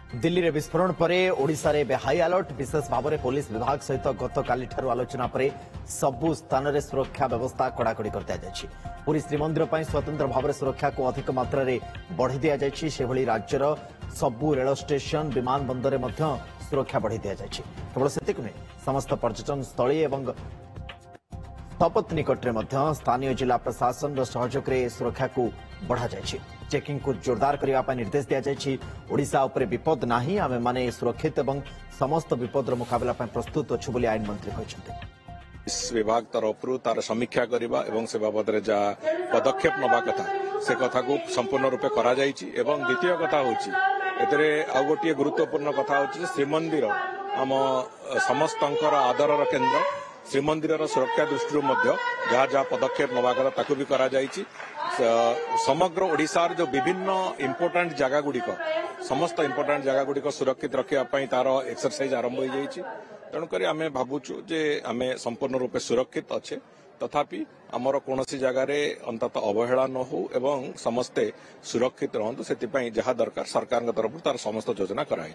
दिल्ली रे विस्फोरण पर ओडिशा रे हाई अलर्ट विशेष भाव में पुलिस विभाग सहित गतकाली आलोचना पर सबु स्थान में सुरक्षा व्यवस्था कड़ाकड़ी कर दिया पुरी श्रीमंदिर पर स्वतंत्र भाव में सुरक्षा को अधिक मात्रा बढ़ी दि जाए राज्यर सबु रेल स्टेशन विमान बंदर में सुरक्षा बढ़ी दि जाए केवल से समस्त पर्यटन स्थली और स्थपत निकट में स्थानीय जिला प्रशासन सहयोग में सुरक्षा को बढ़ा जाए चेकिंग को जोरदार करने निर्देश दि जाए ओडिशा उपरे विपद नहीं आमे माने सुरक्षित और समस्त विपदर मुकाबला प्रस्तुत अच्छु बोली आईन मंत्री कहते इस विभाग तरफ तार समीक्षा करवा एवं से बाबद जा पदक्षेप नवा कथा से कथा को संपूर्ण रूपे करा जायछि एवं द्वितीय कथा होछि एतरे आ गोटे गुरुत्वपूर्ण कथा होछि श्रीमंदिर आम समस्तंकर आदरर केन्द्र श्रीमंदिर सुरक्षा दृष्टि जहाँ जहाँ पदक्षेप नवा कथा ताकू भी करा जायछि समग्र ओडिशार जो विभिन्न इम्पोर्टाट जगह गुड़िक समस्त इम्पोर्टाट जगह गुड़िक सुरक्षित रखा तार एक्सरसाइज आरंभ हो जाइए तेणुक आम भावुचु जे आम संपूर्ण रूपे सुरक्षित अच्छे तथापि आमर कौन जगार अंतत अवहेला न हो एवं समस्ते सुरक्षित रहतु से जहाँ दरकार सरकार तरफ तार समस्त योजना कराई।